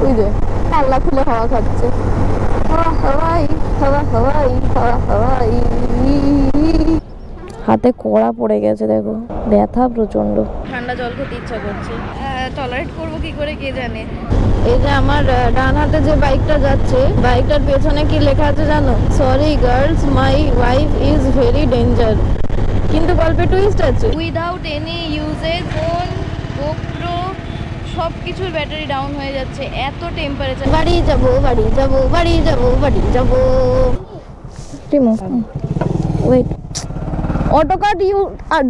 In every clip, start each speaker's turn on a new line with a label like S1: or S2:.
S1: ওই যে পাল্লা খুলে হাওয়া খাচ্ছে। হাতে কড়া পড়ে গেছে, দেখো ব্যথা প্রচন্ড। ঠান্ডা জল খেতে ইচ্ছা করছে, টলারেট করবো কি করে কে জানে। এই যে আমার ডান হাতে যে বাইকটা যাচ্ছে, বাইকটার পেছনে কি লেখা আছে জানো? Sorry girls, my wife is very danger. কিন্তু গল্পে টুইস্ট আছে। Without any uses phone, GoPro সব কিছুর ব্যাটারি ডাউন হয়ে যাচ্ছে, এত টেম্পারেচার। বাড়ি যাবো, বাড়ি যাবো, বাড়ি যাবো, বাড়ি যাবো। Wait. AutoCAD, you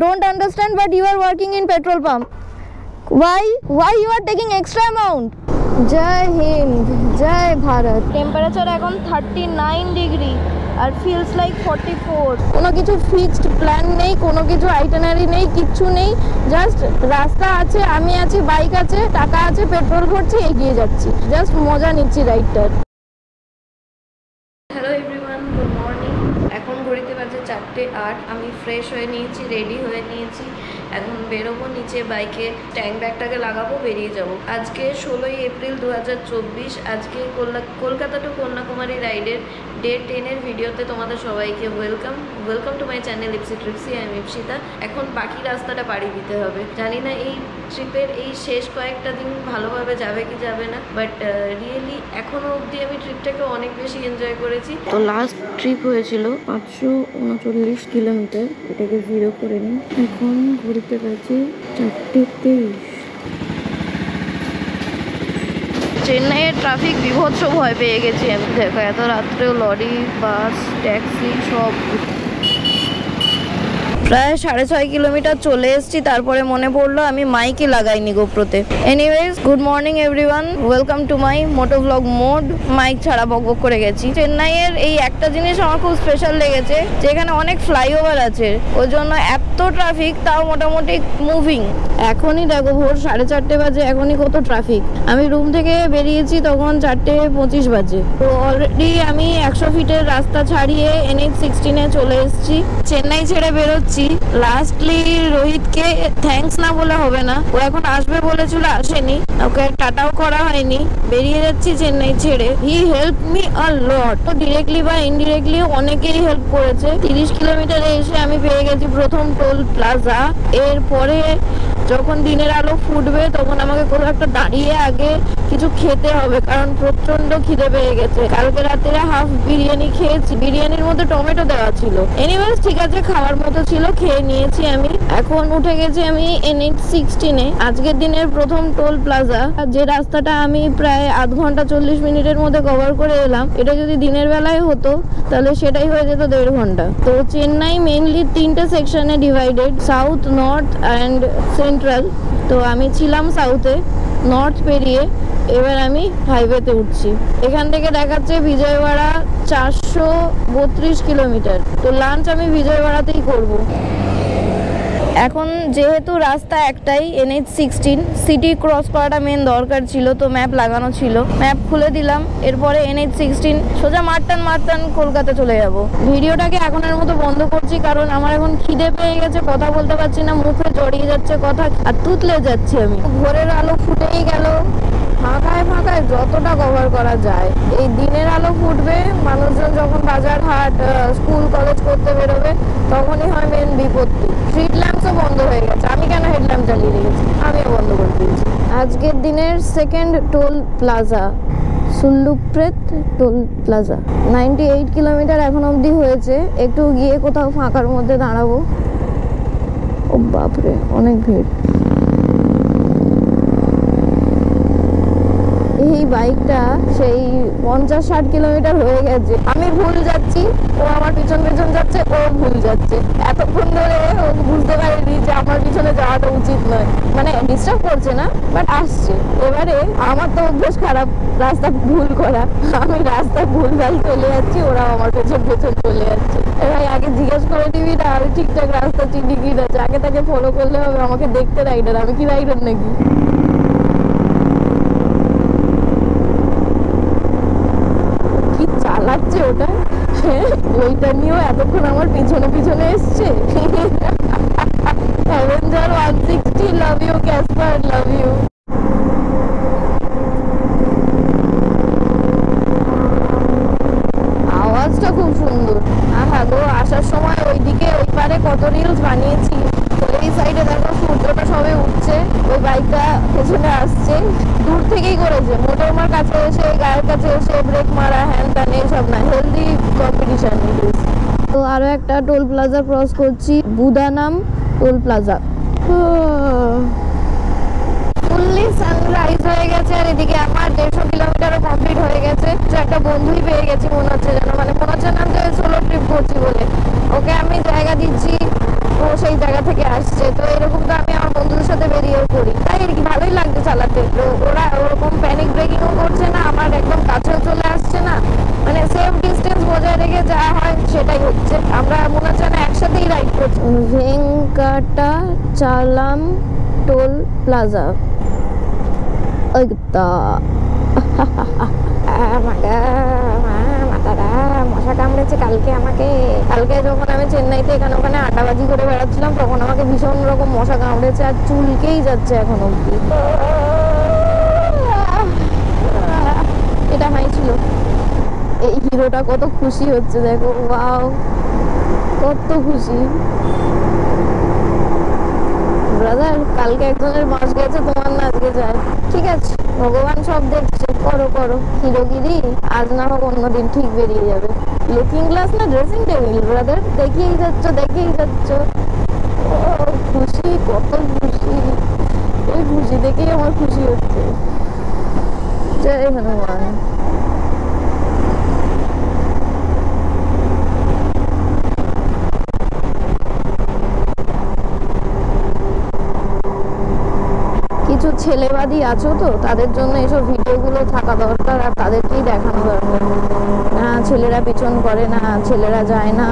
S1: don't understand, but you are working in petrol pump. Why you are taking extra amount? জয় হিন্দ, জয় ভারত। টেম্পারেচার এখন 39 ডিগ্রি আর ফিলস লাইক 44। কোনো কিছু ফিক্সড প্ল্যান নেই, কোনো কিছু আইটেনারি নেই, কিচ্ছু নেই। জাস্ট রাস্তা আছে, আমি আছি, বাইক আছে, টাকা আছে, পেট্রোল ভরছি, এগিয়ে যাচ্ছি। জাস্ট মজা নিচ্ছি রাইডটার। Hello everyone, good morning. এখন ঘড়িতে বাজে 4:08। আমি ফ্রেশ হয়ে নিয়েছি, রেডি হয়ে নিয়েছি। এখন বেরোবো নিচে, বাইকে ট্যাঙ্ক ব্যাগটাকে লাগাবো, বেরিয়ে যাব। আজকে 16ই এপ্রিল 2024। আজকে কলকাতা টু কন্যাকুমারী রাইডের ডে 10-এর ভিডিওতে তোমাদের সবাইকে ওয়েলকাম টু মাই চ্যানেল ইপসি ট্রিপসি। আমি ইপসিতা। এখন বাকি রাস্তাটা পাড়ি দিতে হবে। জানি না এই ট্রিপের এই শেষ কয়েকটা দিন ভালোভাবে যাবে কি যাবে না, বাট রিয়েলি এখনো অবধি আমি ট্রিপটাকে অনেক বেশি এনজয় করেছি। তো লাস্ট ট্রিপ হয়েছিল 539 কিলোমিটার, এটাকে 0 করে নিই। এখন ঘুরতে পারছি 4:23। চেন্নাইয়ের ট্রাফিক বিভৎস ভয় পেয়ে গেছি আমি। দেখো এত রাত্রেও লরি, বাস, ট্যাক্সি সব। প্রায় 6.5 কিলোমিটার চলে এসেছি, তারপরে মনে পড়লো আমি মাইকই লাগাইনি গোপ্রোতে। Anyways, good morning everyone, welcome to my moto vlog mode. Mic ছাড়া বকবক করে গেছি। চেন্নাইয়ের এই একটা জিনিস আমার খুব স্পেশাল লেগেছে, যেখানে অনেক ফ্লাইওভার আছে, ওই জন্য এত ট্রাফিক, তাও মোটামুটি মুভিং। এখনই দেখো ভোর 4:30 বাজে, এখনই কত ট্রাফিক। আমি রুম থেকে বেরিয়েছি তখন 4:25 বাজে। তো অলরেডি আমি 100 ফিটের রাস্তা ছাড়িয়ে NH16-এ চলে এসেছি। চেন্নাই ছেড়ে বেরোচ্ছি। লাস্টলি রোহিতকে থ্যাঙ্কস না বলে হবে না, ও এখন আসবে বলেছিল, আসেনি, ওকে টাটাও করা হয়নি। বেরিয়ে যাচ্ছি চেন্নাই ছেড়ে। হি হেল্প মি আ লট। তো ডিরেক্টলি বা ইনডিরেক্টলি অনেকেই হেল্প করেছে। 30 কিলোমিটারে এসে আমি পেয়ে গেছি প্রথম টোল প্লাজা। এরপরে যখন দিনের আলো ফুটবে তখন আমাকে কোথাও একটা দাঁড়িয়ে আগে কিছু খেতে হবে, কারণ প্রচন্ড খিদে পেয়ে গেছে। কালকে রাতে হাফ বিরিয়ানি খেয়েছি, বিরিয়ানির মধ্যে টমেটো দেওয়া ছিল। এনিওয়েজ ঠিক আছে, খাওয়ার মতো ছিল, খেয়ে নিয়েছি আমি। এখন উঠে গেছি আমি NH16-এ। আজকের দিনের প্রথম টোল প্লাজা। যে রাস্তাটা আমি প্রায় আধ ঘন্টা 40 মিনিটের মধ্যে কভার করে এলাম, এটা যদি দিনের বেলায় হতো তাহলে সেটাই হয়ে যেত 1.5 ঘন্টা। তো চেন্নাই মেইনলি 3টে সেকশনে divided, south, north and central. তো আমি ছিলাম সাউথে। নর্থ পেরিয়ে এবার আমি হাইওয়েতে উঠছি। এখান থেকে দেখাচ্ছে বিজয়ওয়াড়া 432 কিলোমিটার। তো লাঞ্চ আমি বিজয়ওয়াড়াতেই করব। এখন যেহেতু রাস্তা একটাই NH16, সিটি ক্রস করাটা মেন দরকার ছিল, তো ম্যাপ লাগানো ছিল। ম্যাপ খুলে দিলাম, এরপরে NH16 সোজা মারটান কলকাতা চলে যাব। ভিডিওটাকে এখনের মতো বন্ধ করছি, কারণ আমার এখন খিদে পেয়ে গেছে, কথা বলতে পারছি না, মুখে জড়িয়ে যাচ্ছে কথা আর তুতলে যাচ্ছি আমি। ভোরের আলো ফুটেই গেল। ফাঁকায় যতটা কভার করা যায়। এই দিনের আলো ফুটবে, মানুষজন যখন বাজার হাট, স্কুল কলেজ করতে বেরোবে, তখনই হয় মেন বিপত্তি। স্ট্রিট ল্যাম্পসও বন্ধ হয়ে গেছে। আমি কেন হেডল্যাম্প জ্বালিয়ে রেখেছি, আমিও বন্ধ করে দিয়েছি। আজকের দিনের second toll plaza, Sullurpeta toll plaza. 98 kilometre এখন অবধি হয়েছে। একটু গিয়ে কোথাও ফাঁকার মধ্যে দাঁড়াবো। ও বাপরে, অনেক ভিড়। এই বাইকটা সেই 50-60 কিলোমিটার হয়ে গেছে। আমি ভুল যাচ্ছি, ও আমার পিছন যাচ্ছে, ও ভুল যাচ্ছে। এতক্ষণ ধরে ও বুঝতে পারেনি যে আমার পিছনে যাওয়াটা উচিত নয়, মানে ডিস্টার্ব করছে না, বাট আসছে। এবারে আমার তো অভ্যেস খারাপ রাস্তা ভুল করা। আমি রাস্তা ভুলভাল চলে যাচ্ছি, ওরাও আমার পেছন চলে যাচ্ছে। ভাই আগে জিজ্ঞেস করে দিবি না আমি ঠিকঠাক রাস্তা চিনি কিনা, যাকে তাকে ফলো করলে হবে? আমাকে দেখতে রাইডার, আমি কি রাইডার নাকি? চালাচ্ছে ওটা, ওইটা নিয়েও এতক্ষণ আমার পিছনে এসছে। Avenger 160, love you Casper, love you. কত রিলস বানিয়েছি। তো এই সাইডে দেখো সূর্যটা সবে উঠছে, ওই বাইকটা পেছনে আসছে, দূর থেকেই করেছে। মোটরমার কাছে এসে, গায়ের কাছে এসে ব্রেক মারা, হ্যান ত্যান এইসব না, হেলদি কম্পিটিশন। তো আরো একটা টোল প্লাজা ক্রস করছি, বুদানাম টোল প্লাজা। ফুললি সানরাইজ হয়ে গেছে, আর এদিকে আমার 150 কিলোমিটারও কমপ্লিট হয়ে গেছে। একটা বন্ধুই পেয়ে গেছি মনে হচ্ছে, যেন মানে মনে হচ্ছে না যে সোলো ট্রিপ করছি বলে। ওকে আমি জায়গা দিচ্ছি, ও সেই জায়গা থেকে আসছে। তো এরকম তো আমি আমার বন্ধুদের সাথে বেরিয়েও করি, তাই আর কি ভালোই লাগছে চালাতে। তো ওরা ওরকম প্যানিক ব্রেকিংও করছে না, আমার একদম কাছেও চলে আসছে না, মানে সেফ ডিস্টেন্স বজায় রেখে যা হয় সেটাই হচ্ছে। আমরা মনে হচ্ছে না একসাথেই রাইড করছি। ভেঙ্কাটাচালাম টোল প্লাজা। মশা কামড়েছে কালকে আমাকে। কালকে যখন আমি চেন্নাইতে এখানে ওখানে আটাবাজি করে বেড়াচ্ছিলাম, তখন আমাকে ভীষণ রকম মশা কামড়েছে, আর চুলকেই যাচ্ছে এখন অব্দি। এটা হাই ছিল। এই হিরোটা কত খুশি হচ্ছে দেখো, ওয়াও কত খুশি। ব্রাদার, কালকে একজনের মাস গেছে, তোমার না আজকে যায়। ঠিক আছে, ভগবান সব দেখছে, করো করো হিরোগিরি। আজ না হোক অন্যদিন ঠিক বেরিয়ে যাবে। লুকিং গ্লাস না ড্রেসিং টেবিল ব্রাদার, দেখেই যাচ্ছ দেখেই যাচ্ছ। ও খুশি, কত খুশি। এই খুশি দেখেই আমার খুশি হচ্ছে। জয় হনুমান। কিছু ছেলেবাদী আছো তো, তাদের জন্য এসব ভিডিওগুলো থাকা দরকার, আর তাদেরকেই দেখানো দরকার। না ছেলেরা পিছন করে না, ছেলেরা যায় না,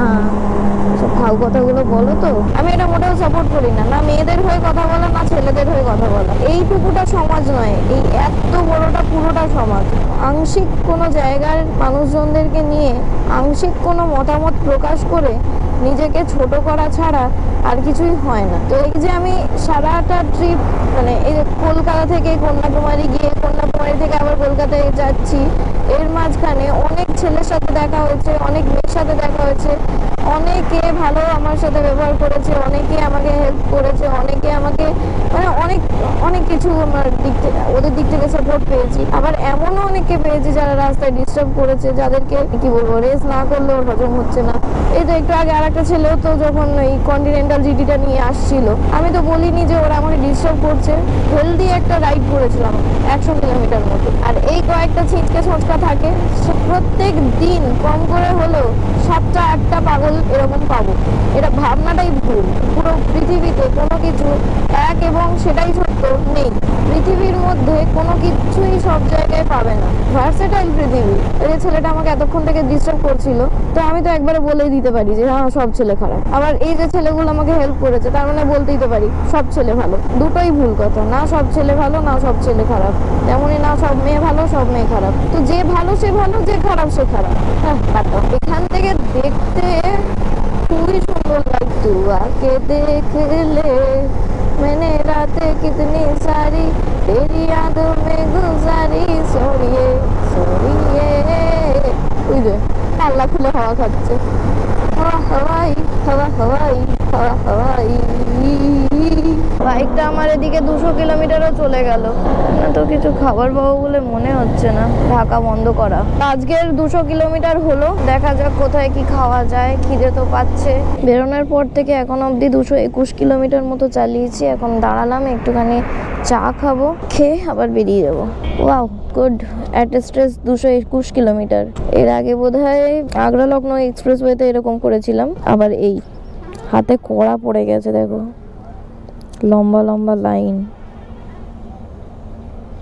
S1: সব ফাউ কথাগুলো বলো তো। আমি এটা মোটেও সাপোর্ট করি না, না মেয়েদের হয়ে কথা বলা, না ছেলেদের হয়ে কথা বলা। এইটুকুটা সমাজ নয়, এই এত বড়টা পুরোটা সমাজ। আংশিক কোনো জায়গার মানুষজনদেরকে নিয়ে আংশিক কোনো মতামত প্রকাশ করে নিজেকে ছোট করা ছাড়া আর কিছুই হয় না। তো এই যে আমি সারাটা ট্রিপ, মানে এই যে কলকাতা থেকে কন্যাকুমারী গিয়ে কন্যাকুমারী থেকে আবার কলকাতায় যাচ্ছি, এর মাঝখানে অনেক ছেলের সাথে দেখা হয়েছে, অনেক মেয়ের সাথে দেখা হয়েছে, অনেকে ভালো আমার সাথে ব্যবহার করেছে, অনেকে আমাকে হেল্প করেছে, অনেকে আমাকে মানে অনেক অনেক কিছু আমার দিক থেকে, ওদের দিক থেকে সাপোর্ট পেয়েছি। আবার এমনও অনেককে পেয়েছি যারা রাস্তায় ডিস্টার্ব করেছে, যাদেরকে কি বলবো, রেস না করলেও হজম হচ্ছে না। এই তো একটু আগে আর একটা ছেলেও তো যখন এই কন্টিনেন্টাল জিটিটা নিয়ে আসছিল, আমি তো বলিনি যে ওরা আমাকে ডিস্টার্ব করছে। হেলদি একটা রাইড করেছিলাম 100 কিলোমিটার মতো। আর এই কয়েকটা ছিটকে ছোটকা থাকে, প্রত্যেক দিন কম করে হলেও 7টা 8টা পাগল এরকম পাবো। এটা ভাবনাটাই ভুল। পুরো পৃথিবীতে কোনো কিছু এক এবং সেটাই সত্য নেই। পৃথিবীর মধ্যে কোনো কিছুই সব জায়গায় পাবে না, ভার্সেটাইল পৃথিবী। এই ছেলেটা আমাকে এতক্ষণ থেকে ডিস্টার্ব করছিল, তো আমি তো একবারে বলেই দিতে পারি যে হ্যাঁ সব ছেলে খারাপ। আবার এই যে ছেলেগুলো আমাকে হেল্প করেছে, তার মানে বলতেই তো পারি সব ছেলে ভালো। দুটোই ভুল কথা, না সব ছেলে ভালো না সব ছেলে খারাপ, তেমনই না সব মেয়ে ভালো সব মেয়ে খারাপ। তো যে ভালো সে ভালো, যে খারাপ সে খারাপ। হ্যাঁ, এখান থেকে দেখতে খুবই সুন্দর লাগতো। আকে দেখলে मैंने रातें कितनी सारी तेरी यादों में गुजारी, सोनिए सोनिए। ওই যে পাল্লা খুলে হাওয়া খাচ্ছে, হাওয়া হাওয়াই হাওয়া হাওয়াই হাওয়া হাওয়াই। বাইকটা আমার এদিকে 200 কিলোমিটারও চলে গেল, তো কিছু খাবার পাবো বলে মনে হচ্ছে না, ঢাকা বন্ধ করা। আজকের 200 কিলোমিটার হলো, দেখা যাক কোথায় কি খাওয়া যায়। খিদে তো পাচ্ছে। বেরোনোর পর থেকে এখন অবধি 221 কিলোমিটার মতো চালিয়েছি। এখন দাঁড়ালাম একটুখানি চা খাবো, খেয়ে আবার বেরিয়ে যাবো। Wow good. At stress 221 kilometre. এর আগে বোধহয় আগ্রা লখনৌ এক্সপ্রেসওয়েতে এরকম করেছিলাম। আবার এই হাতে কড়া পড়ে গেছে, দেখো লম্বা লম্বা লাইন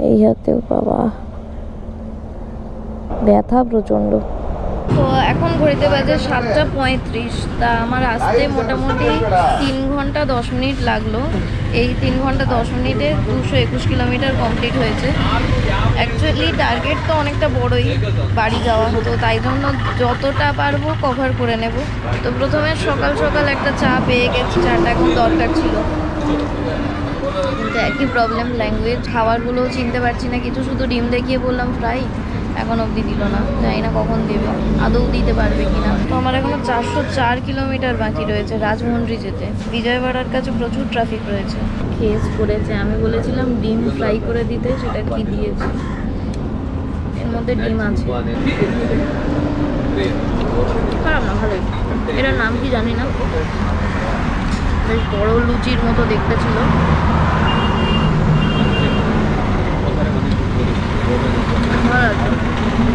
S1: এই হাতেও, বাবা ব্যথা প্রচন্ড। তো এখন ঘড়িতে বাজে 7:35। তা আমার আসতে মোটামুটি 3 ঘন্টা 10 মিনিট লাগলো। এই 3 ঘন্টা 10 মিনিটে 221 কিলোমিটার কমপ্লিট হয়েছে। অ্যাকচুয়ালি টার্গেট তো অনেকটা বড়ই বাড়ি যাওয়া, তো তাই জন্য যতটা পারবো কভার করে নেব। তো প্রথমে সকাল সকাল একটা চা পেয়ে গেছি, চাটা এখন দরকার ছিল, কিন্তু একই প্রবলেম, ল্যাঙ্গুয়েজ। খাবারগুলোও চিনতে পারছি না কিছু, শুধু ডিম দেখিয়ে বললাম ফ্রাই, এখন অবধি দিল না, জানি না কখন দেবে, আদৌ দিতে পারবে কিনা। তো আমার এখনো 404 কিলোমিটার বাকি রয়েছে রাজমন্ড্রি যেতে। বিজয়ওয়াড়ার কাছে প্রচুর ট্রাফিক রয়েছে। খেস করেছে, আমি বলেছিলাম ডিম ফ্রাই করে দিতে, সেটা কি দিয়েছে, এর মধ্যে ডিম আছে। খারাপ না, ভালোই। এটার নাম কি জানি না, বেশ বড় লুচির মতো দেখতে ছিল। ভালো আছে,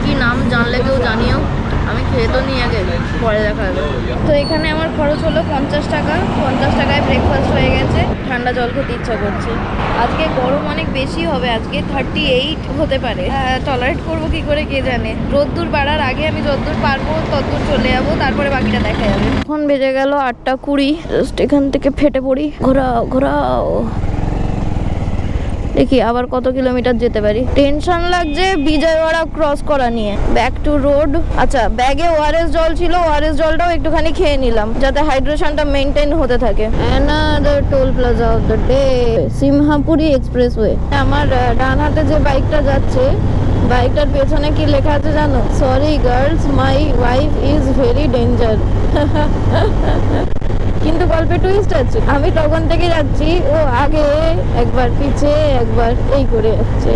S1: কি নাম জানলে কেউ জানিও, আমি খেয়ে তো নিয়ে আগে, পরে দেখা যাবে। তো এখানে আমার খরচ হলো 50 টাকা। 50 টাকায় ব্রেকফাস্ট হয়ে গেছে। ঠান্ডা জল খেতে ইচ্ছা করছে। আজকে গরম অনেক বেশি হবে, আজকে 38 হতে পারে। টলারেট করবো কি করে কে জানে। রোদ্দুর বাড়ার আগে আমি যতদূর পারবো ততদূর চলে যাবো, তারপরে বাকিটা দেখা যাবে। এখন বেজে গেল 8:20। জাস্ট এখান থেকে ফেটে পড়ি, ঘোরাও। দেখি আবার কত কিলোমিটার যেতে পারি। টেনশন লাগছে বিজয়ওয়াড়া ক্রস করা নিয়ে। Back to road. আচ্ছা, ব্যাগে ওআরএস জল ছিল, ওআরএস জলটাও একটুখানি খেয়ে নিলাম যাতে হাইড্রেশনটা মেনটেন হতে থাকে। Another toll plaza of the day, Simhapuri expressway. আমার ডান হাতে যে বাইকটা যাচ্ছে, বাইকটার পেছনে কি লেখা আছে জানো? Sorry girls, my wife is very danger. কিন্তু গল্পে টুইস্ট আছে, আমি তখন থেকে যাচ্ছি, ও আগে একবার পিছে একবার এই করে যাচ্ছে।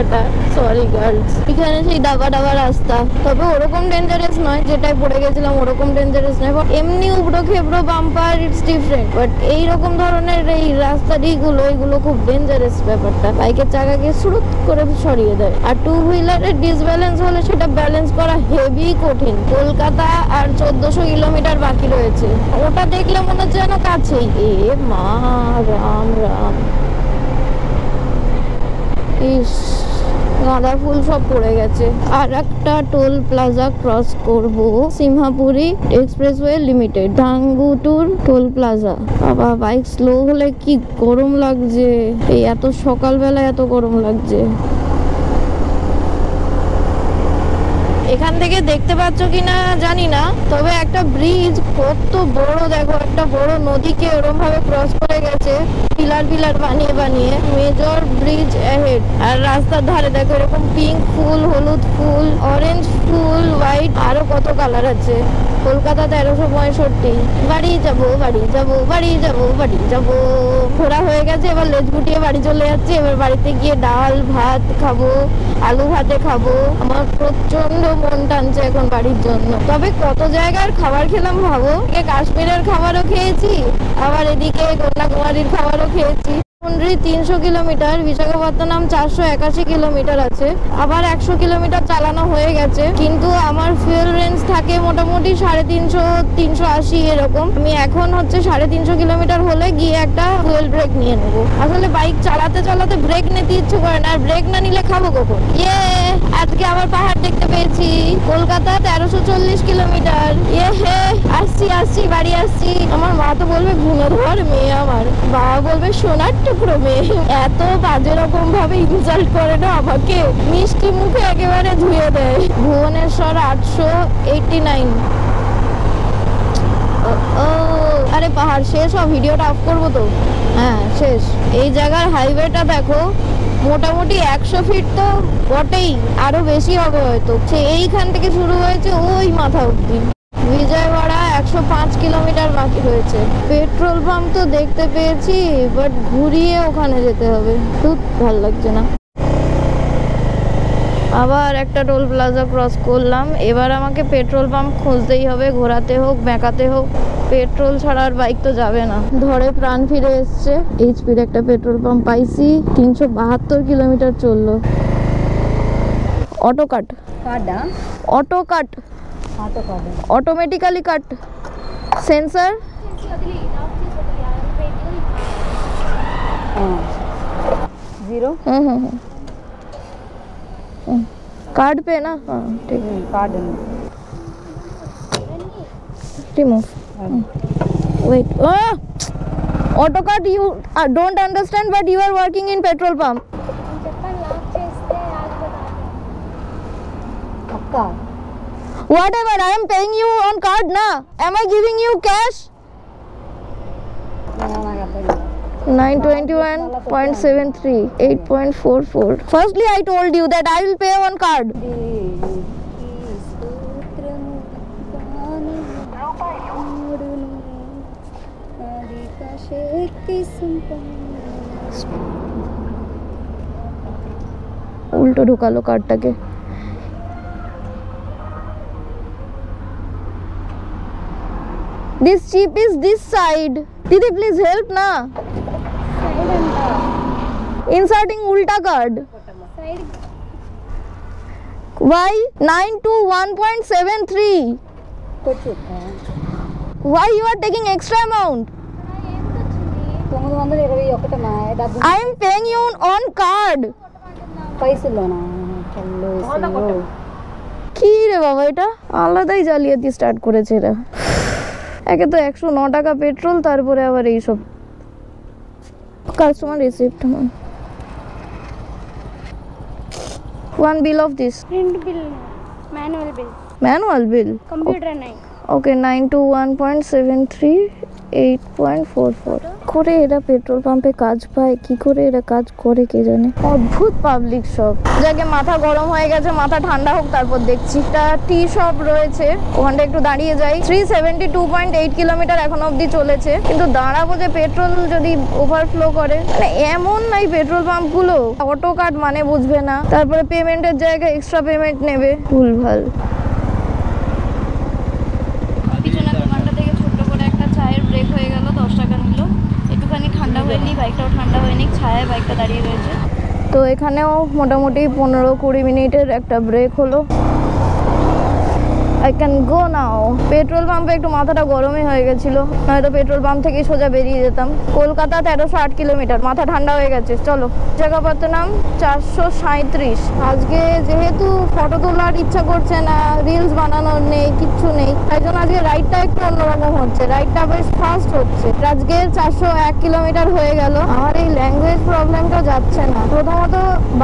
S1: এটা সরি গার্লস। এখানে সেই ডাবা রাস্তা, তবে ওরকম ডেঞ্জারাস নয়, যেটাই পড়ে গেছিলাম ওরকম ডেঞ্জারাস নয়। এমনি উবড়ো খেবড়ো বাম্পার, ইটস ডিফারেন্ট। বাট এইরকম ধরনের এই রাস্তাটিগুলো, এগুলো খুব ডেঞ্জারাস ব্যাপারটা। বাইকের চাকাকে সুরুত করে সরিয়ে দেয়। আর টু হুইলারের ডিসব্যালেন্স হলে সেটা ব্যালেন্স করা হেভি কঠিন। কলকাতা আর 1400 কিলোমিটার বাকি রয়েছে। ওটা দেখলে মনে হচ্ছে যেন কাছেই। এ মা, রাম রাম। ইস, গাঁদা ফুল সব পড়ে গেছে। আর একটা টোল প্লাজা ক্রস করব, সিমহাপুরি এক্সপ্রেসওয়ে লিমিটেড, ডাঙ্গুটুর টোল প্লাজা। বাবা, বাইক স্লো হলে কি গরম লাগছে, এই এত সকালবেলা এত গরম লাগছে। এখান থেকে দেখতে পাচ্ছ কিনা জানি না, তবে একটা ব্রিজ কত বড় দেখো, একটা বড় নদীকে ওরম ভাবে ক্রস করে গেছে, পিলার বানিয়ে। Major bridge ahead. আর রাস্তার ধারে দেখো এরকম পিঙ্ক ফুল, হলুদ ফুল, অরেঞ্জ ফুল, হোয়াইট, আরো কত কালার আছে। কলকাতা 1365। বাড়ি যাবো। ঘোরা হয়ে গেছে, এবার লেজ গুটিয়ে বাড়ি চলে যাচ্ছে। এবার বাড়িতে গিয়ে ডাল ভাত খাবো, আলু ভাতে খাবো। আমার প্রচন্ড মন টানছে এখন বাড়ির জন্য। তবে কত জায়গার খাবার খেলাম ভাবো, কাশ্মীরের খাবারও খেয়েছি, আবার এদিকে কন্যাকুমারীর খাবারও খেয়েছি। 300 কিলোমিটার, বিশাখাপত্তনম 481 কিলোমিটার আছে। আবার 100 কিলোমিটার চালানো হয়ে গেছে, কিন্তু আমার ফুয়েল রেঞ্জ থাকে মোটামুটি 350, 380 এরকম। আমি এখন হচ্ছে 350 কিলোমিটার হলে গিয়ে একটা ফুয়েল ব্রেক নিয়ে নেবো। আসলে বাইক চালাতে ব্রেক নিতে ইচ্ছে করে না, আর ব্রেক না নিলে খাবো কখন। আজকে আবার পাহাড় দেখতে পেয়েছি। কলকাতা 1340 কিলোমিটার। আসছি, বাড়ি আসছি। আমার মা তো বলবে গুণধর মেয়ে, আমার বাবা বলবে সোনার টুকরো মেয়ে। এত বাজে রকম ভাবে ইনসাল্ট করে না আমাকে, মিষ্টি মুখে একেবারে ধুয়ে দেয়। ভুবনেশ্বর 889। আরে পাহাড় শেষ, ভিডিওটা অফ করবো তো। হ্যাঁ শেষ। এই জায়গার হাইওয়েটা দেখো, মোটামুটি 100 ফিট তো বটেই, আরো বেশি হবে হয়তো। এইখান থেকে শুরু হয়েছে ওই মাথা অব্দি। বিজয়ওয়াড়া 105 কিলোমিটার বাকি রয়েছে। পেট্রোল পাম্প তো দেখতে পেয়েছি, বাট ঘুরিয়ে ওখানে যেতে হবে। খুব ভালো লাগছে না। আবার একটা টোল প্লাজা ক্রস করলাম। এবার আমাকে পেট্রোল পাম্প খুঁজতেই হবে, ঘোরাতে হোক বেঁকাতে হোক। পেট্রোল ছাড়া আর বাইক তো যাবে না। ধরে প্রাণ ফিরে এসছে। এইচপির একটা পেট্রোল পাম্প পাইছি। 372 কিলোমিটার চললো। Auto cut, automatically cut sensor. Zero. Card पे ना, हाँ ठीक है। Card remove. Wait, auto cut. You don't understand, but you are working in petrol pump. Whatever, I am paying you on card na. Am I giving you cash? 921.73, 8.44. Firstly, I told you that I will pay on card. উল্টো ঢোকালো কার্ডটাকে। This chip is this side. Didi, please help na. Inserting ulta card. Why 921.73? Why you are taking extra amount? I am paying you on card. কি রে বাবা, এটা আলাদাই জালিয়াতি start করেছে এরা। একে তো 109 টাকা পেট্রোল, তারপরে আবার এইসব। Customer receipt, one bill of this.
S2: Print bill, manual bill.
S1: Manual bill.
S2: Computer nahi.
S1: Okay, 921.73, 8.44. করে এরা পেট্রোল পাম্পে কাজ পায় কি করে, এরা কাজ করে কে জানে। অদ্ভুত পাবলিক সব। যাকে মাথা গরম হয়ে গেছে, মাথা ঠান্ডা হোক তারপর দেখছি। একটা টি শপ রয়েছে, ওখানটা একটু দাঁড়িয়ে যাই। 372.8 কিলোমিটার এখন অবধি চলেছে, কিন্তু দাঁড়াবো যে পেট্রোল যদি ওভারফ্লো করে। মানে এমন নাই পেট্রোল পাম্পগুলো, অটো কার্ড মানে বুঝবে না, তারপরে পেমেন্টের জায়গায় এক্সট্রা পেমেন্ট নেবে, ভুলভাল। ব্রেক হয়ে গেল, 10 টাকা নিল। একটুখানি ঠান্ডা হয়নি, বাইকটাও ঠান্ডা হয়নি, ছায়ায় বাইকটা দাঁড়িয়ে রয়েছে। তো এখানেও মোটামুটি 15-20 মিনিটের একটা ব্রেক হলো। I can go now. Petrol পাম্পে একটু মাথাটা গরমই হয়ে গেছিল, নয়তো পেট্রোল পাম্প থেকেই সোজা বেরিয়ে যেতাম। কলকাতা 1308 কিলোমিটার, মাথা ঠান্ডা হয়ে গেছে। চলো, জায়গাপত্তনাম 437। আজকে যেহেতু ফটো তোলার ইচ্ছা করছে না, রিলস বানানোর নেই, কিচ্ছু নেই, তাই জন্য আজকে রাইডটা একটু অন্যরকম হচ্ছে। রাইডটা বেশ ফাস্ট হচ্ছে। আজকে 401 কিলোমিটার হয়ে গেল। আমার এই ল্যাঙ্গুয়েজ প্রবলেমটা যাচ্ছে না। প্রথমত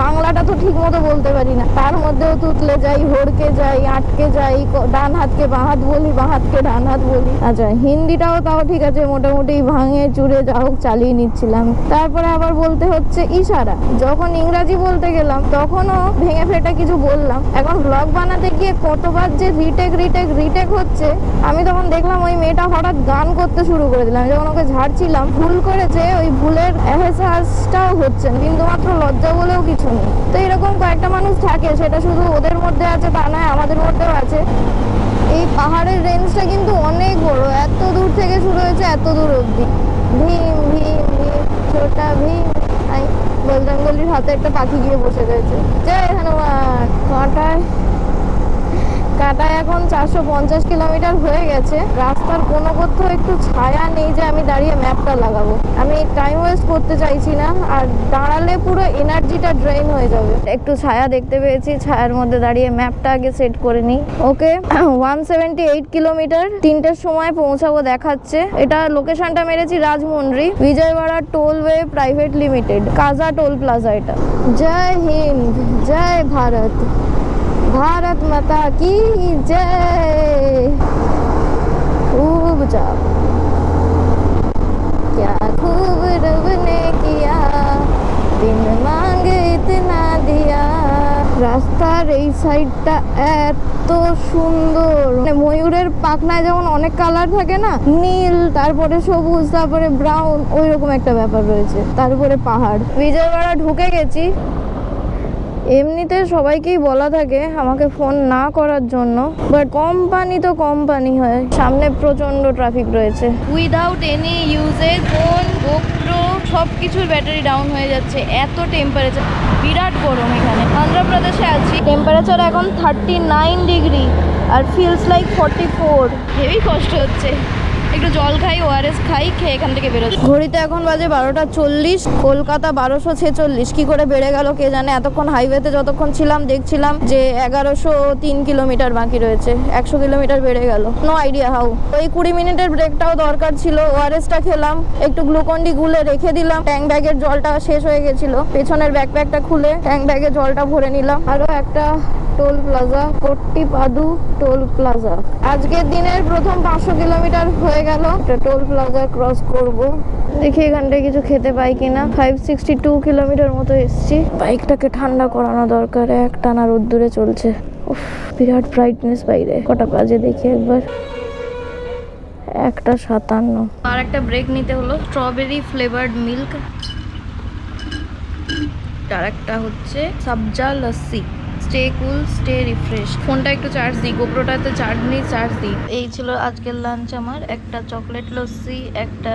S1: বাংলাটা তো ঠিক মতো বলতে পারি না, তার মধ্যেও তুতলে যাই, হড়কে যাই, আটকে যাই, ডান হাতকে বাঁ হাত বলি, বাঁ হাতকে ডান হাত বলি। আচ্ছা, হিন্দিটাও তাও ঠিক আছে, মোটামুটি ভাঙে চুরে যা হোক চালিয়ে নিচ্ছিলাম। তারপরে আবার বলতে হচ্ছে ইশারা। যখন ইংরাজি বলতে গেলাম তখনও ভেঙে ফেটে কিছু বললাম। এখন ব্লগ বানাতে গিয়ে কতবার যে রিটেক হচ্ছে। আমি তখন দেখলাম ওই মেয়েটা হঠাৎ গান করতে শুরু করে দিলাম। যখন ওকে ঝাড়ছিলাম, ভুল করেছে, ওই ভুলের এহসাসটাও হচ্ছে না, কিন্তু মাত্র লজ্জা বলেও কিছু নেই। তো এরকম কয়েকটা মানুষ থাকে, সেটা শুধু ওদের মধ্যে আছে তা নয়, আমাদের মধ্যেও আছে। এই পাহাড়ের রেঞ্জটা কিন্তু অনেক বড়, এত দূর থেকে শুরু হয়েছে এত দূর অবধি। ভীম ভীম ভীম ছোটা ভীম। বজরঙ্গলির হাতে একটা পাখি গিয়ে বসে রয়েছে। জয় হনুমান। কাটায় এখন 450 কিলোমিটার হয়ে গেছে। রাস্তার কোনো কোথাও একটু ছায়া নেই যে আমি দাঁড়িয়ে ম্যাপটা লাগাবো। আমি টাইম ওয়েস্ট করতে চাইছি না, আর দাঁড়ালে পুরো এনার্জিটা ড্রেন হয়ে যাবে। একটু ছায়া দেখতে পেয়েছি, ছায়ার মধ্যে দাঁড়িয়ে ম্যাপটা আগে সেট করে নিই। ওকে, 178 কিলোমিটার, 3টের সময় পৌঁছাবো দেখাচ্ছে। এটা লোকেশনটা মেরেছি রাজমুন্ড্রি, বিজয়ওয়াড়া টোলওয়ে প্রাইভেট লিমিটেড, কাজা টোল প্লাজা। এটা জয় হিন্দ, জয় ভারত, भारत माता की जय। खूब जाओ, क्या खूब रब ने किया, बिन मांगे इतना दिया। রাস্তার এই সাইডটা এত সুন্দর, মানে ময়ূরের পাখনায় যেমন অনেক কালার থাকে না, নীল, তারপরে সবুজ, তারপরে ব্রাউন, ওই রকম একটা ব্যাপার রয়েছে। তারপরে পাহাড়। বিজয়ওয়াড়া ঢুকে গেছি। এমনিতে সবাইকেই বলা থাকে আমাকে ফোন না করার জন্য, বাট কোম্পানি তো কোম্পানি হয়। সামনে প্রচন্ড ট্রাফিক রয়েছে। Without any uses phone, GoPro সব কিছুর ব্যাটারি ডাউন হয়ে যাচ্ছে, এত টেম্পারেচার। বিরাট গরম এখানে। অন্ধ্রপ্রদেশে আছি, টেম্পারেচার এখন 39 ডিগ্রি আর ফিলস লাইক 44। হেভি কষ্ট হচ্ছে। একটু জল খাই, ওআরএস খাই, খেয়ে এখান থেকে বেরোচ্ছি। ঘড়িতে এখন বাজে 12টা 40। কলকাতা 1246। কি করে বেড়ে গেল কে জানে। এতক্ষণ হাইওয়েতে যতক্ষণ ছিলাম দেখছিলাম যে 1103 কিলোমিটার বাকি রয়েছে, 100 কিলোমিটার বেড়ে গেল। No idea how. ওই 20 মিনিটের ব্রেকটাও দরকার ছিল। ওআরএসটা খেলাম, একটু গ্লুকন্ডি গুলে রেখে দিলাম। ট্যাঙ্ক ব্যাগের জলটা শেষ হয়ে গেছিল, পেছনের ব্যাকপ্যাকটা খুলে ট্যাঙ্ক ব্যাগে জলটা ভরে নিলাম। আরো একটা টোল প্লাজা, কোট্টিপাদু টোল প্লাজা। আজকের দিনের প্রথম 500 কিলোমিটার হয়ে গেল। টোল প্লাজা ক্রস করব। দেখি এখানটায় কিছু খেতে পাই কিনা। 562 কিলোমিটার মতো এসছি। বাইকটাকে ঠান্ডা করানো দরকার, একটানা রোদ্দুরে চলছে। উফ, বিরাট ব্রাইটনেস বাইরে। কটা বাজে দেখি একবার, 1:57। আর একটা ব্রেক নিতে হলো। স্ট্রবেরি ফ্লেভার্ড মিল্ক, আর একটা হচ্ছে sabja lassi. Stay cool, stay refresh. ফোনটা একটু চার্জ দিই, গোপ্রোটাতে চার্জ নেই, চার্জ দিই। এই ছিল আজকের লাঞ্চ আমার। একটা চকলেট লস্যি, একটা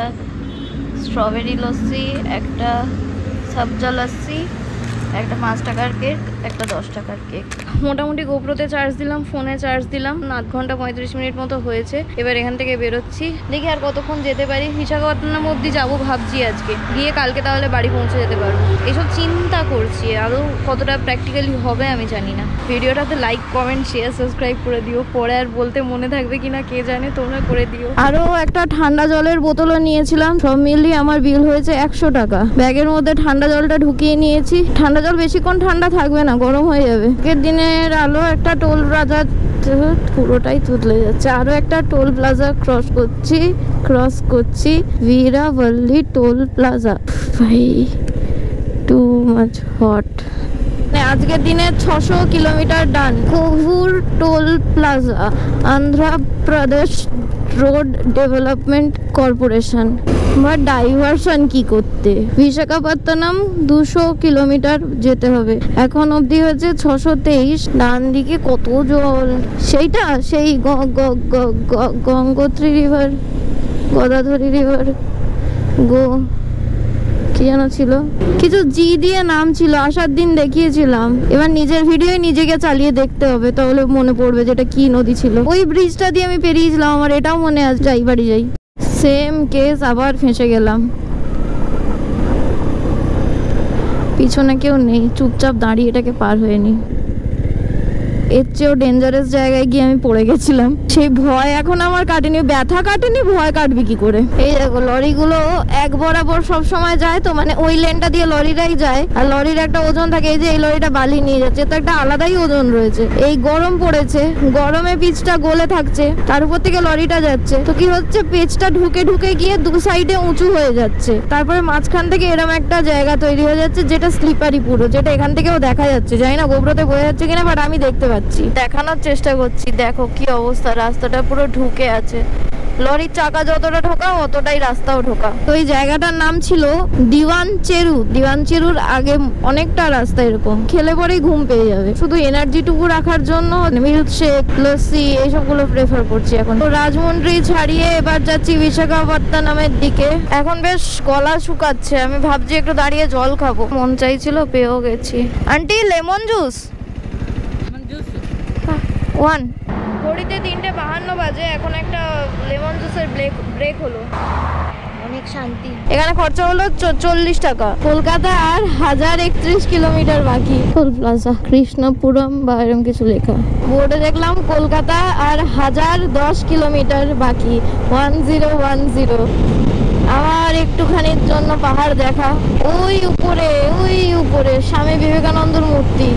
S1: স্ট্রবেরি লস্যি, একটা সাবজা লস্যি, একটা 5 টাকার কেক, একটা 10 টাকার কেক। মোটামুটি গোপ্রোতে চার্জ দিলাম, ফোনে চার্জ দিলাম। 8 ঘন্টা 35 মিনিট মতো হয়েছে। এবার এখান থেকে বেরোচ্ছি, দেখি আর কতক্ষণ যেতে পারি। বিশাখাপত্তনম অবধি যাবো ভাবছি আজকে, গিয়ে কালকে তাহলে বাড়ি পৌঁছে যেতে পারবো। এসব চিন্তা করছি, আরও কতটা প্র্যাকটিক্যালি হবে আমি জানি না। ভিডিওটাতে লাইক, কমেন্ট, শেয়ার, সাবস্ক্রাইব করে দিও। পরে আর বলতে মনে থাকবে কিনা কে জানে, তোমরা করে দিও। আরও একটা ঠান্ডা জলের বোতলও নিয়েছিলাম। সব মিলিয়ে আমার বিল হয়েছে 100 টাকা। ব্যাগের মধ্যে ঠান্ডা জলটা ঢুকিয়ে নিয়েছি। ঠান্ডা জল বেশিক্ষণ ঠান্ডা থাকবে না, গরম হয়ে যাবে। আগের দিনের আলো একটা টোল প্লাজা, পুরোটাই তুলে যাচ্ছে। আরো একটা টোল প্লাজা ক্রস করছি, ভীরাবল্লী টোল প্লাজা। ভাই টু মাচ হট। আজকের দিনে 600 kilometre done. Kovur toll plaza, Andhra Pradesh road development corporation. বা ডাইভারশন কি করতে, বিশাখাপত্তনম 200 কিলোমিটার যেতে হবে। এখন অবধি হচ্ছে 623। ডান দিকে কত জল, সেইটা সেই গঙ্গোত্রী রিভার, গোদাধরী রিভার, কি যেন ছিল, কিছু জি দিয়ে নাম ছিল। আসার দিন দেখিয়েছিলাম। এবার নিজের ভিডিও নিজেকে চালিয়ে দেখতে হবে, তাহলে মনে পড়বে যেটা কি নদী ছিল। ওই ব্রিজটা দিয়ে আমি পেরিয়েছিলাম, আমার এটাও মনে আছে। যাই বাড়ি যাই। সেম কেস, আবার ফেঁসে গেলাম। পিছনে কেউ নেই, চুপচাপ দাঁড়িয়ে এটাকে পার হয়ে নি। এর চেয়েও ডেঞ্জারাস জায়গায় গিয়ে আমি পড়ে গেছিলাম। সেই ভয় এখন আমার কাটেনি, ব্যথা কাটেনি, ভয় কাটবে কি করে। এই দেখো লরিগুলো এক বরাবর সব সময় যায় তো, মানে ওই লেনটা দিয়ে লরিরাই যায়। আর লরির একটা ওজন থাকে। এই যে এই লরিটা বালি নিয়ে যাচ্ছে, তো একটা আলাদাই ওজন রয়েছে। এই গরম পড়েছে, গরমে পিচটা গলে থাকছে, তার উপর থেকে লরিটা যাচ্ছে। তো কি হচ্ছে, পিচটা ঢুকে ঢুকে গিয়ে দু সাইডে উঁচু হয়ে যাচ্ছে। তারপরে মাঝখান থেকে এরম একটা জায়গা তৈরি হয়ে যাচ্ছে, যেটা স্লিপারি পুরো, যেটা এখান থেকেও দেখা যাচ্ছে। জানি না গোপ্রোতে বোঝা যাচ্ছে কিনা, বাট আমি দেখতে পাচ্ছি, দেখানোর চেষ্টা করছি। দেখো কি অবস্থা, রাস্তাটা পুরো ঢুকে আছে। লরির চাকা যতটা ঢোকা, অতটাই রাস্তাও ঢোকা। তো এই জায়গাটার নাম ছিল দিওয়ান চেরু। দিওয়ান চেরুর আগে অনেকটা রাস্তা এরকম। খেলে পরেই ঘুম পেয়ে যাবে। শুধু এনার্জিটুকু রাখার জন্য মিল্ক শেক, লস্যি এইসবগুলো প্রেফার করছি এখন। তো রাজমন্ড্রি ছাড়িয়ে এবার যাচ্ছি বিশাখাপত্তনমের দিকে। এখন বেশ গলা শুকাচ্ছে, আমি ভাবছি একটু দাঁড়িয়ে জল খাবো। মন চাইছিল, পেয়েও গেছি। Aunty lemon juice 1। ঘড়িতে 3:52 বাজে। এখন একটা লেমন জুসের ব্রেক হলো। অনেক শান্তি। এখানে খরচা হলো 40 টাকা। কলকাতা আর 1031 কিলোমিটার বাকি। টোল প্লাজা কৃষ্ণপুরম বা এরকম কিছু লেখা বোর্ডে দেখলাম। কলকাতা আর 1010 কিলোমিটার বাকি। 1010। আবার একটুখানির জন্য পাহাড় দেখা। ওই উপরে স্বামী বিবেকানন্দর মূর্তি।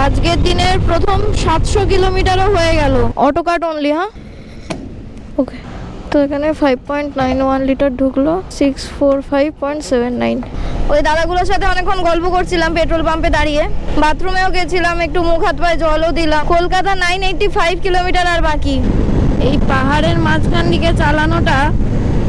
S1: আজকের দিনের প্রথম 700 কিলোমিটারও হয়ে গেল। Auto cut only. হ্যাঁ, ওকে। তো এখানে 5.91 লিটার ঢুকলো, 645.79। ওই দাদাগুলোর সাথে অনেকক্ষণ গল্প করছিলাম পেট্রোল পাম্পে দাঁড়িয়ে। বাথরুমেও গেছিলাম, একটু মুখ হাত পায়ে জলও দিলাম। কলকাতা 985 কিলোমিটার আর বাকি। এই পাহাড়ের মাঝখান দিকে চালানোটা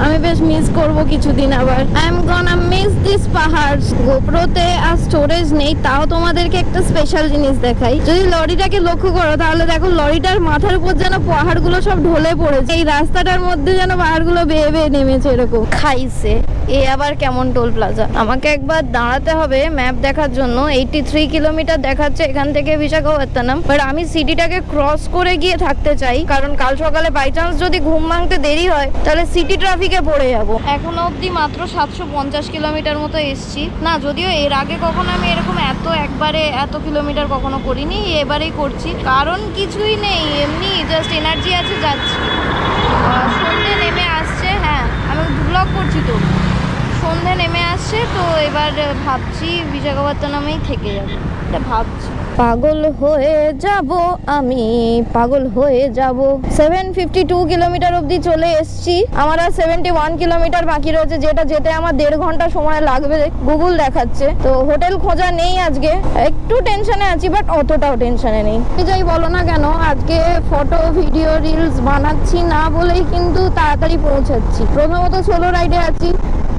S1: আমি বেশ মিস করব কিছুদিন। আবার আই এম গনা মিস দিস পাহাড়। গোপ্রোতে আর স্টোরেজ নেই, তাও তোমাদেরকে একটা স্পেশাল জিনিস দেখাই। যদি লরিটাকে লক্ষ্য করো, তাহলে দেখো লরিটার মাথার উপর যেন পাহাড়গুলো সব ঢলে পড়েছে। এই রাস্তাটার মধ্যে যেন পাহাড়গুলো বেয়ে বেয়ে নেমেছে এরকম। খাইছে এ আবার কেমন টোল প্লাজা। আমাকে একবার দাঁড়াতে হবে ম্যাপ দেখার জন্য। 83 কিলোমিটার দেখাচ্ছে এখান থেকে বিশাখাপত্তনম। বাট আমি সিটিটাকে ক্রস করে গিয়ে থাকতে চাই, কারণ কাল সকালে বাই চান্স যদি ঘুম ভাঙতে দেরি হয়, তাহলে সিটি ট্রাফিকে পড়ে যাব। এখনো অবধি মাত্র 750 কিলোমিটার মতো এসছি। না, যদিও এর আগে কখনো আমি এরকম একবারে এত কিলোমিটার কখনো করিনি। এবারেই করছি, কারণ কিছুই নেই, এমনি জাস্ট এনার্জি আছে, যাচ্ছি। সন্ধ্যে নেমে আসছে। হ্যাঁ, আমি ব্লগ করছি তো। সন্ধে নেমে আসছে, তো এবার ভাবছি বিশাখাপত্তনমেই থেকে যাবো, এটা ভাবছি। পাগল হয়ে যাব আমি, পাগল হয়ে যাব। 752 কিলোমিটার অবধি চলে এসেছি। আমার আর 71 কিলোমিটার বাকি রয়েছে, যেটা যেতে আমার 1.5 ঘন্টা সময় লাগবে গুগল দেখাচ্ছে। তো হোটেল খোঁজা নেই আজকে, একটু টেনশনে আছি, বাট অতটাও টেনশনে নেই। যাই বলো না কেন, আজকে ফটো ভিডিও রিলস বানাচ্ছি না বলেই কিন্তু তাড়াতাড়ি পৌঁছাচ্ছি। প্রথমত সোলো রাইডে আছি,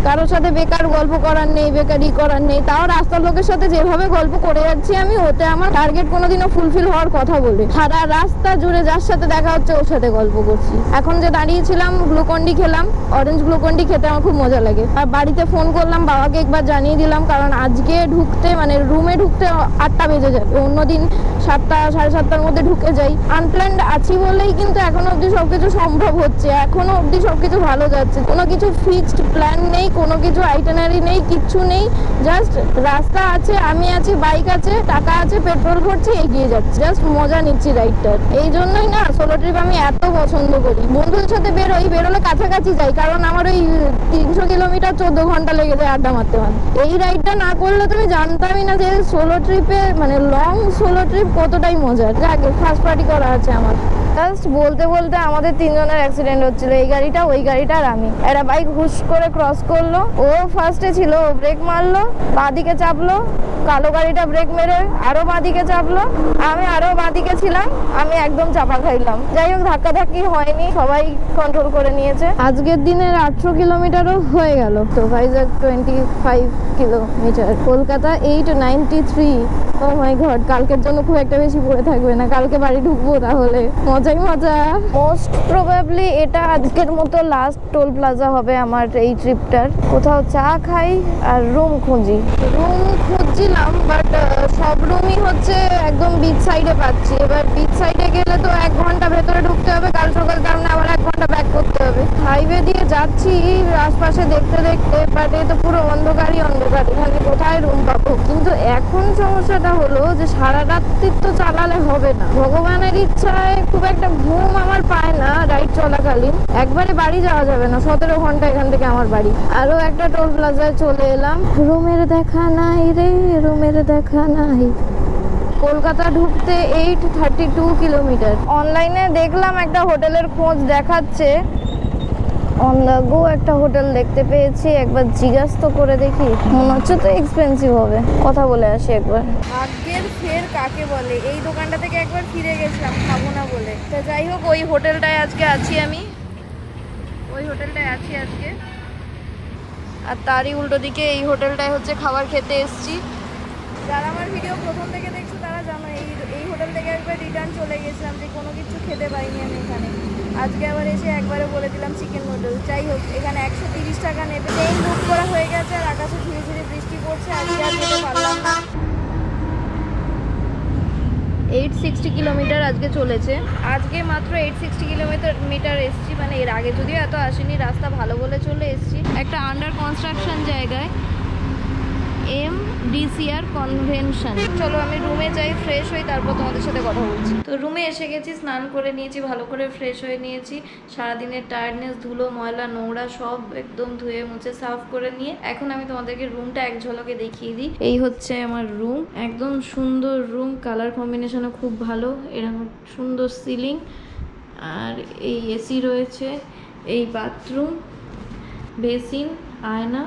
S1: কারোর সাথে বেকার গল্প করার নেই, বেকারি করার নেই। তাও রাস্তার লোকের সাথে যেভাবে গল্প করে যাচ্ছি আমি, ওতে আমার টার্গেট কোনোদিনও ফুলফিল হওয়ার কথা বলে। সারা রাস্তা জুড়ে যার সাথে দেখা হচ্ছে ওর সাথে গল্প করছি। এখন যে দাঁড়িয়েছিলাম গ্লুকন্ডি খেলাম, অরেঞ্জ গ্লুকন্ডি খেতে আমার খুব মজা লাগে। আর বাড়িতে ফোন করলাম, বাবাকে একবার জানিয়ে দিলাম, কারণ আজকে ঢুকতে মানে রুমে ঢুকতে 8টা বেজে যাবে। অন্যদিন 7টা 7:30টার মধ্যে ঢুকে যাই। আনপ্ল্যান্ড আছি বলেই কিন্তু এখনো অবধি সবকিছু সম্ভব হচ্ছে, এখনো অবধি সবকিছু ভালো যাচ্ছে। কোনো কিছু ফিক্সড প্ল্যান নেই, কোনো কিছু আইটেনারি নেই, কিচ্ছু নেই। জাস্ট রাস্তা আছে, আমি আছি, বাইক আছে, টাকা আছে, পেট্রোল ভরছি, এগিয়ে যাচ্ছি। জাস্ট মজা নিচ্ছি রাইডটার। এই জন্যই না সোলো ট্রিপ আমি এত পছন্দ করি। বন্ধুদের সাথে বেরোলে কাছাকাছি যাই, কারণ আমার ওই 300 কিলোমিটার 14 ঘন্টা লেগে যায় আড্ডা মারতে মারতে। এই রাইডটা না করলে তুমি জানতামই না যে সোলো ট্রিপে মানে লং সোলো ট্রিপ কতটাই মজার। যাকে ফার্স্ট পার্টি করা আছে আমার। জাস্ট বলতে বলতে আমাদের 3 জনের অ্যাক্সিডেন্ট হচ্ছিল, এই গাড়িটা ওই গাড়িটা আর আমি। একটা বাইক হুশ করে ক্রস করলো, ও ফার্স্টে ছিল, ও ব্রেক মারলো, বাঁদিকে চাপলো, কালো গাড়িটা ব্রেক মেরে আরো বাঁদিকে চাপলো, আমি আরো বাঁদিকে ছিলাম, আমি একদম চাপা খাইলাম। যাই হোক, ধাক্কাধাক্কি হয়নি, সবাই কন্ট্রোল করে নিয়েছে। আজকের দিনের 800 কিলোমিটারও হয়ে গেল। তো ভাইজ্যাক 25 কিলোমিটার, কলকাতা 893। ও মাই গড, কালকের জন্য খুব একটা বেশি পড়ে থাকবে না, কালকে বাড়ি ঢুকবো তাহলে। মজাই মজা। মোস্ট প্রবাবলি এটা আজকের মতো লাস্ট টোল প্লাজা হবে আমার এই ট্রিপটার। কোথাও চা খাই আর রুম খুঁজি। রুম খুঁজছিলাম, বাট সব রুমই হচ্ছে একদম বিচ সাইডে পাচ্ছি। এবার বিচ সাইডে গেলে তো 1 ঘন্টা ভেতরে ঢুকতে হবে, কাল সকাল কারণে আবার 1 ঘন্টা ব্যাক করতে হবে। হাইওয়ে দিয়ে যাচ্ছি আশপাশে দেখতে দেখতে, বাট এ তো পুরো অন্ধকারই অন্ধকার, এখানে কোথায় রুম পাবো। কিন্তু এখন সমস্যাটা হলো যে সারা রাত্রি তো চালালে হবে না। ভগবানের ইচ্ছায় খুব একটা ঘুম আমার পায় না রাইড চলাকালীন। একবারে বাড়ি যাওয়া যাবে না, 17 ঘন্টা এখান থেকে আমার বাড়ি। আরো একটা টোল প্লাজায় চলে এলাম। রুমের দেখা নাই রে, রুমের দেখা নাই। কলকাতা ঢুকতে 832 কিলোমিটার। অনলাইনে দেখলাম একটা হোটেলের খোঁজ দেখাচ্ছে, অন দ্য গো একটা হোটেল দেখতে পেয়েছি। একবার জিজ্ঞাসা তো করে দেখি, মনে হচ্ছে তো এক্সপেন্সিভ হবে। কথা বলে আসি একবার। ভাগ্যের ফের কাকে বলে, এই দোকানটা থেকে একবার ফিরে গেছিলাম খাবো না বলে। তো যাই হোক, ওই হোটেলটায় আজকে আছি আমি, ওই হোটেলটায় আছি আজকে। আর তারই উল্টো দিকে এই হোটেলটায় হচ্ছে খাবার খেতে এসছি। যারা আমার ভিডিও প্রথম থেকে দেখছো তারা জানো, এই হোটেল থেকে একবার রিটার্ন চলে গেছিলাম, যে কোনো কিছু খেতে পাইনি আমি এখানে। আজকে আবার এসে একবারে বলে দিলাম চিকেন নুডলস। যাই হোক, এখানে 130 টাকা নেবে। ট্রেন বুক করা হয়ে গেছে, আর আকাশে ধীরে ধীরে বৃষ্টি পড়ছে, আজকে আর যেতে পারলাম না। 860 কিলোমিটার আজকে চলেছে। আজকে মাত্র 860 কিলোমিটার এসছি, মানে এর আগে যদিও এত আসেনি, রাস্তা ভালো বলে চলে এসছি একটা আন্ডার কনস্ট্রাকশন জায়গায়, MDCR কনভেনশন। চলো আমি রুমে যাই, ফ্রেশ হই, তারপর তোমাদের সাথে কথা বলছি। তো রুমে এসে গেছি, স্নান করে নিয়েছি, ভালো করে ফ্রেশ হয়ে নিয়েছি। সারাদিনের টায়ার্ডনেস, ধুলো ময়লা নোংরা সব একদম ধুয়ে মুছে সাফ করে নিয়ে এখন আমি তোমাদেরকে রুমটা এক ঝলকে দেখিয়ে দিই। এই হচ্ছে আমার রুম, একদম সুন্দর রুম, কালার কম্বিনেশনও খুব ভালো, এরকম সুন্দর সিলিং, আর এই এসি রয়েছে, এই বাথরুম, বেসিন, আয়না,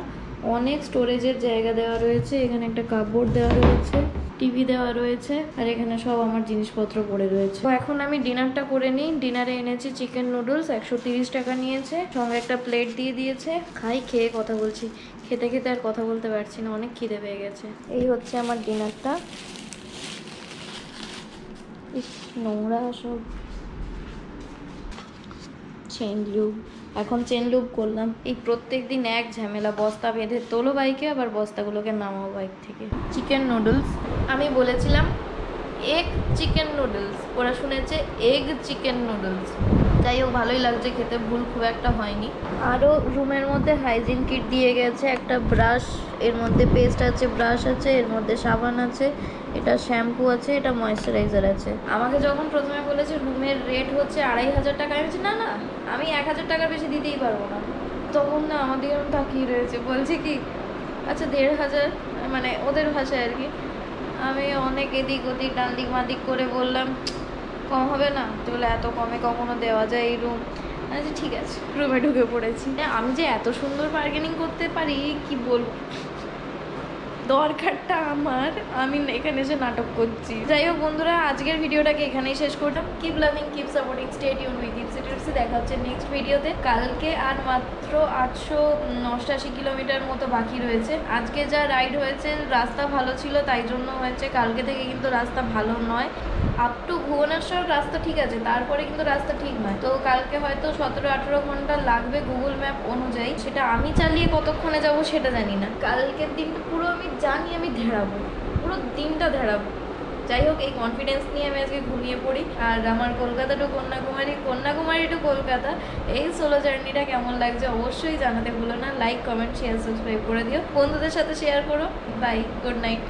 S1: অনেক স্টোরেজের জায়গা দেওয়া রয়েছে। এখানে একটা কাপবোর্ড দেওয়া রয়েছে, টিভি দেওয়া রয়েছে, আর এখানে সব আমার জিনিসপত্র পড়ে রয়েছে। তো এখন আমি ডিনারটা করে নিই। ডিনারে এনেছি চিকেন নুডলস, 130 টাকা নিয়েছে, সঙ্গে একটা প্লেট দিয়ে দিয়েছে। খাই, খেয়ে কথা বলছি। খেতে খেতে আর কথা বলতে পারছি না, অনেক খিদে পেয়ে গেছে। এই হচ্ছে আমার ডিনারটা। ইস, নোংরা সব। চেন লুব, এখন চেন লুব করলাম। এই প্রত্যেক দিন এক ঝামেলা, বস্তা বেঁধে তোলো বাইকে, আবার বস্তাগুলোকে নামাও বাইক থেকে। চিকেন নুডলস, আমি বলেছিলাম এগ চিকেন নুডলস, ওরা শুনেছে এগ চিকেন নুডলস। যাই হোক, ভালোই লাগছে খেতে, ভুল খুব একটা হয়নি। আরও রুমের মধ্যে হাইজিন কিট দিয়ে গেছে, একটা ব্রাশ, এর মধ্যে পেস্ট আছে, ব্রাশ আছে, এর মধ্যে সাবান আছে, এটা শ্যাম্পু আছে, এটা ময়েশ্চারাইজার আছে। আমাকে যখন প্রথমে বলেছে রুমের রেট হচ্ছে 2500 টাকা, আমি বলছি না না, আমি 1000 টাকার বেশি দিতেই পারবো না। তখন না আমাদের এরকম তাকিয়ে রয়েছে, বলছে কি আচ্ছা 1500, মানে ওদের ভাষায় আর কি। আমি অনেক এদিক ওদিক ডান দিক বাঁদিক করে বললাম কম হবে না, তো বলে এত কমে কখনো দেওয়া যায় এই রুম। আচ্ছা ঠিক আছে, রুমে ঢুকে পড়েছি। আমি যে এত সুন্দর বার্গেনিং করতে পারি কি বলবো, দরকারটা আমার, আমি এখানে এসে নাটক করছি। যাই হোক বন্ধুরা, আজকের ভিডিওটাকে এখানেই শেষ করলাম। Keep loving, keep supporting, stay tune with Ipsy Tipsy. দেখা হচ্ছে নেক্সট ভিডিওতে। কালকে আর মাত্র 888 কিলোমিটার মতো বাকি রয়েছে। আজকে যা রাইড হয়েছে রাস্তা ভালো ছিল তাই জন্য হয়েছে, কালকে থেকে কিন্তু রাস্তা ভালো নয়। আপ টু ভুবনেশ্বর রাস্তা ঠিক আছে, তারপরে কিন্তু রাস্তা ঠিক নয়। তো কালকে হয়তো 17-18 ঘন্টা লাগবে গুগল ম্যাপ অনুযায়ী। সেটা আমি চালিয়ে কতক্ষণে যাব সেটা জানি না। কালকের দিনটা পুরো আমি জানি আমি ধেড়াবো, পুরো দিনটা ধেড়াবো। যাই হোক, এই কনফিডেন্স নিয়ে আমি আজকে ঘুমিয়ে পড়ি। আর আমার কলকাতা টু কন্যাকুমারী, কন্যাকুমারী টু কলকাতা এই সোলো জার্নিটা কেমন লাগছে অবশ্যই জানাতে ভুলো না। লাইক, কমেন্ট, শেয়ার, সাবস্ক্রাইব করে দিও, বন্ধুদের সাথে শেয়ার করো। Bye, good night.